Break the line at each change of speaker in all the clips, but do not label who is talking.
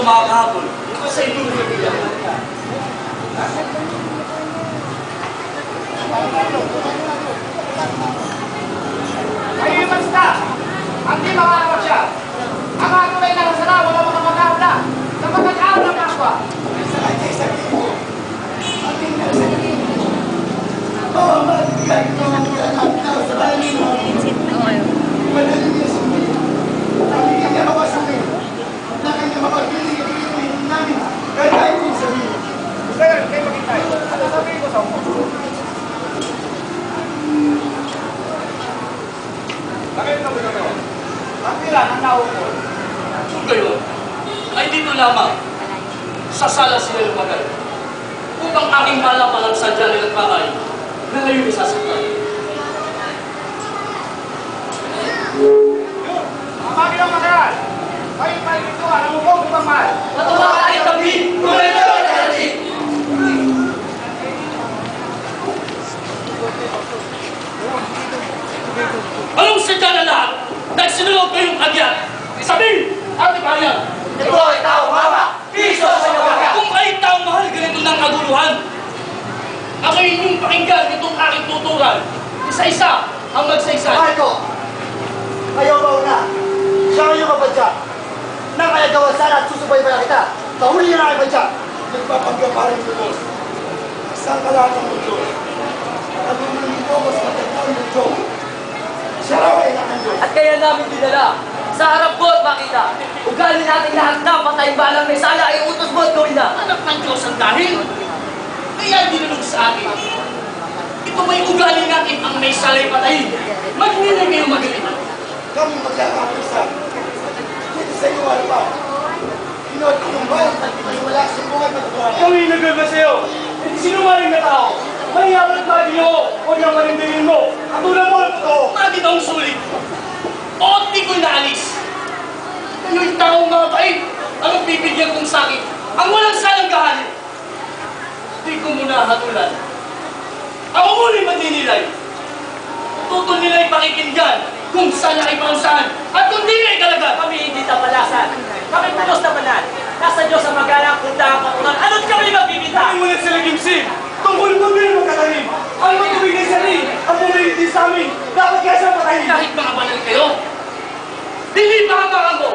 kumakahabol sa inyong kaibigan.
Ay, basta! Ang di makakapag siya. Ang atunay na kasala, wala mga mag-aawla na. Sa mag-aawla na ako.
Kung gayon, ay dito lamang sa sala sila lumagal upang aking malaman ang sadya nilang pakay na ngayon isasaktan.
Ang aking ang magagal, may palituan ang upong upang mahal.
Matuwa ay tabi, tunay na ito ay anong sadya na lahat? Nagsinulog kayong agyat. Sabihin, ate bayan.
Ito ay taong mama, piso sa mga.
Kung kayo taong mahal, ganito ng kaguluhan. Ako inyong pakinggan itong aking tuturan. Isa-isa ang magsaysay.
Marco, ayaw ba una? Siya ngayong kapadya. Nang kaya gawa sana at susubaybayan kita. Kahuli niya na kayo padya.
Nagpapagkaparin ko Diyos. Isang kalakan mo Diyos. At umuling ko mas matagpuan mo Diyos. Siya raw ay nakan Diyos.
At kaya namin dinala sa harap ko at makita. Ugali natin lahat na patayang balang may sala ay utos mo at gawin na.
Anak ng Diyos ang dahil. Kaya dinulog sa akin. Ito may ugali natin ang may salay patayin. Magnilay kayo magaling.
Kami magkakapisa. Dito sa iyo ano pa. Inood ko ng bayan at wala sa buhay magkakapisa.
Kami naglalba sa'yo. Hindi sinungaling na tao. Mahiyaman at lagi nyo. Huwag nang manindirin mo. Katulad mo ang totoo. Bakit ang sulit? O di ko'y naalis. Kayo'y taong mabait. Anong bibigyan kong sakit? Ang walang salang gahanin. Di ko muna hatulan. Ako muli maninilay. Tutol nila'y pakikinggan kung saan ay parusahan at kung di na'y kalagan.
Kami hindi tapalasan. Kami pulos na banal. Nasa Diyos ang magalang punta ang katunan. Ano't kami magbibita?
Ang muna sila gimsim. Tungkol mo din magkatanim. Ang matubigay sa rin. Ang bumili sa amin. Dapat kaya siyang patayin. Kahit mga banal kayo. Dili mahabakan mo.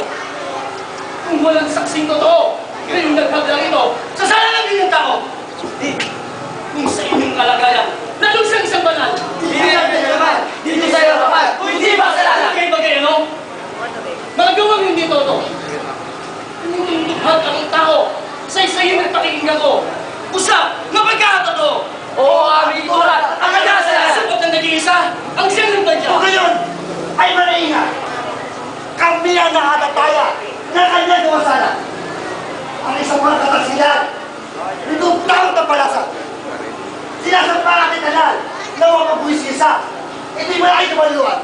Kung walang saksing totoo, kayong nagpaglang ito, sasala lang din yung tao. Di, kung sa inyong kalagayan, lalong siyang isang banal.
Hindi natin naman. Dito sa iyo naman. Kung hindi masalala.
Kayo bagay, ano? Magawang hindi totoo. Inyong dukhat ang tao sa isayin at pakinggan ko. Usap na pagkakatotoo.
Oo, aming ituran. Ang kanyasalanan.
Sapat na nag-iisa, ang siyang ng badya.
O ngayon, ay manainga. Kami ang nakatataya na kanya gawa sana. Ang isang mga katagsilan. Itong taong tapalasan. Sinasampa natin kanal na huwag magbuwisisa. Hindi mo na kayo nabaluan.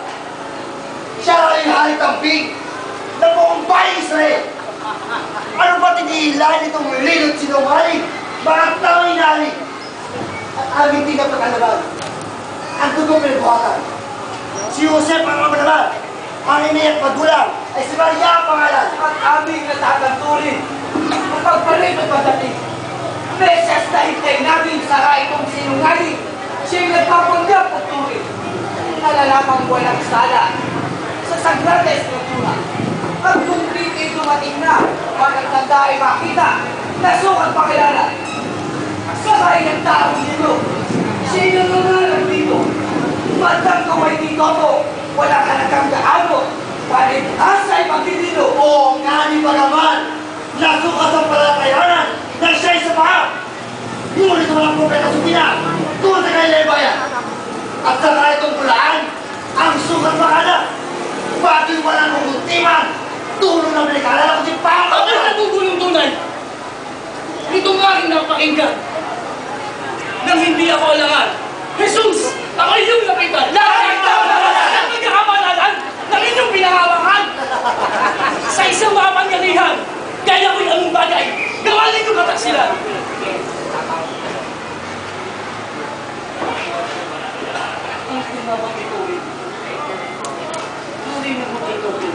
Siya ay hari tamping na buong bayang Israel. Ano ba tinihilan itong lilot sinungaling? Mga taong inali at aming di napakalaban. Ang tugong pinagbuhatan. Si Joseph ang ama naman. Ang iniyak magulang ay si Maria ang pangalan.
At aming natatanturin. Ang pagpalit at pagdating. Meses na hintay namin sara itong sinungaling. Siya'y nagpapanggap at turin. Nalalamang walang sala sa Sagrada Escritura. At kung dito'y dumating na, magaganda ay makita, nasukat pakilala. Sakay ng taong dito, sino nangalang dito? Matang kaway dito ako, wala ka nagkanggaano. Kahit asa'y magdidino.
Oo nga ni pa naman. Nasukat ang palatayanan na siya'y sa paa. Ngunit walang propeta supina. Doon sa kailang bayan. At sa itong pulaan, ang sukat makana. Bagay walang kumuntiman. Tulong na pinagkalala ko si Pao.
Ang natutulong tunay. Ito nga rin napakinggan. Nang hindi ako alangan. Jesus, ako inyong lapitan. Lahat ang magkakapanalan ng inyong pinahawakan. Sa isang mapangyarihan, kaya ko'y anong bagay. Gawalin ko kataksilan. Ang pinawang ituwin. Narinig mo ituwin.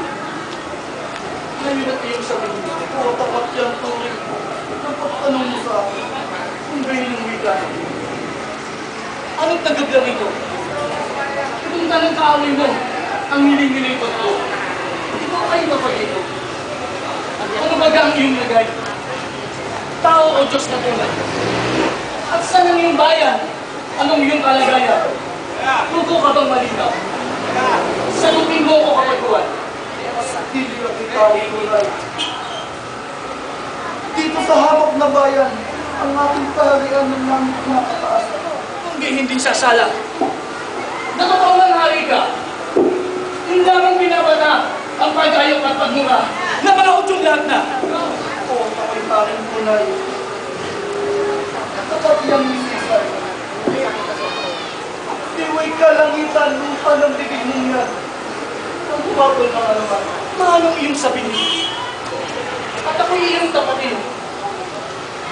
Ngayon at iyong sabihin, tapat yan po Bakit nagabla rito? Itong tanang kaaway mo, ang hiling-hiling ko ito. Ikaw kayo ba pa dito? Ano ba ang iyong lagay? Tao o Diyos na tunay? At saan ang iyong bayan? Anong iyong kalagayan? Tugo ka bang malinaw? Salutin mo ako kapag buwan.
Hindi ka tao tunay. Dito sa hapag na bayan, ang ating kaharian ng langit na kataas.
Kung hindi sasala. Nakataon ng hari ka. Hindi lamang binabana ang pagayok at pagmura. Nabaot yung lahat na.
Oo, ako'y tanging tunay. Kapag yang misisay, iway kalangitan, lupa ng bibig mong yan. Ang bubabol ng alaman.
Maanong iyong sabihin? At ako'y iyong tapatin.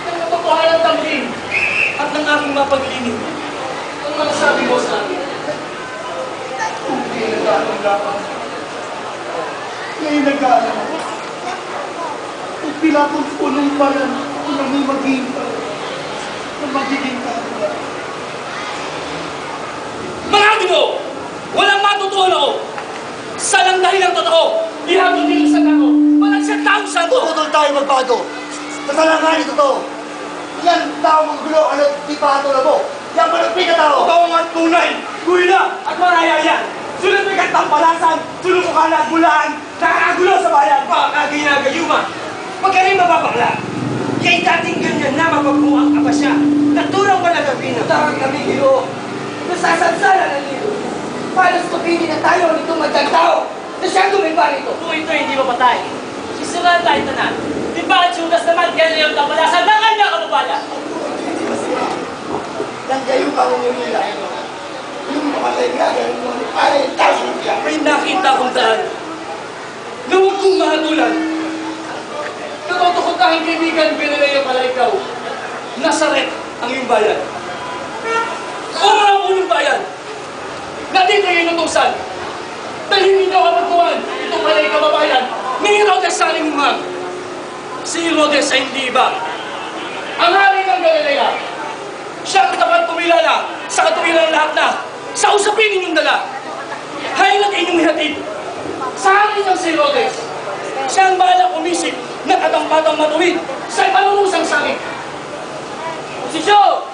Ng katotohanan tamhin at ng aking mapaglinig. Ang masasabi mo sa akin.
Kung di nag-aalam lamang, ngayon nag-aalam ako. Kung pinatong punong bayan, kung nang maghihintay, na magiging kagulat.
Mga Ginoo! Walang matutuhan ako! Salang dahil ang totoo, ihatod nilo sa tao. Walang siyang tao sa to!
Tutol tayo magbago. Kasalangan ito to. Yan tao mong gulo, ano, di pa na mo. Yan malupit na tao.
Ikaw ang tunay, guila at maraya yan. Sunod may katampalasan, sunod ko ka na at bulaan, nakakagulo sa bayan. Baka ginagayuma. Magaling mababakla. Kaya dating ganyan na mapagmuang aba siya. Naturang malagabina.
Tarang kami, Ginoo. Nasasansala ng lilo. Paano stupidin na tayo nitong magkagtao na siyang gumiba nito?
Kung ito hindi mapatay, isunan tayo tanan. Di ba ang Judas naman ganyan yung tampalasan ng kanya kababayan?
Nandiyan yung pangungulila. Yung mamatay nga, ganun mo, ay, tayo siya.
May nakita kong daan na huwag kong mahatulan. Natutukot tayong kaibigan, pinalaya pala ikaw. Nasaret ang iyong bayan. Umang unong bayan na dito yung inutusan. Dahil hindi ako kapagkuhan, itong pala yung kababayan ni Herodes sa aling umang. Si Herodes ay hindi iba. Ang hari ng Galilea. Siya ang tapat tumilala sa katuwiran ng lahat na sa usapin ninyong dala. Hayang inyong ihatid sa hari ng si Herodes. Siya ang bahala umisip na katampatang matuwid sa ipanunusang sangit. Posisyon!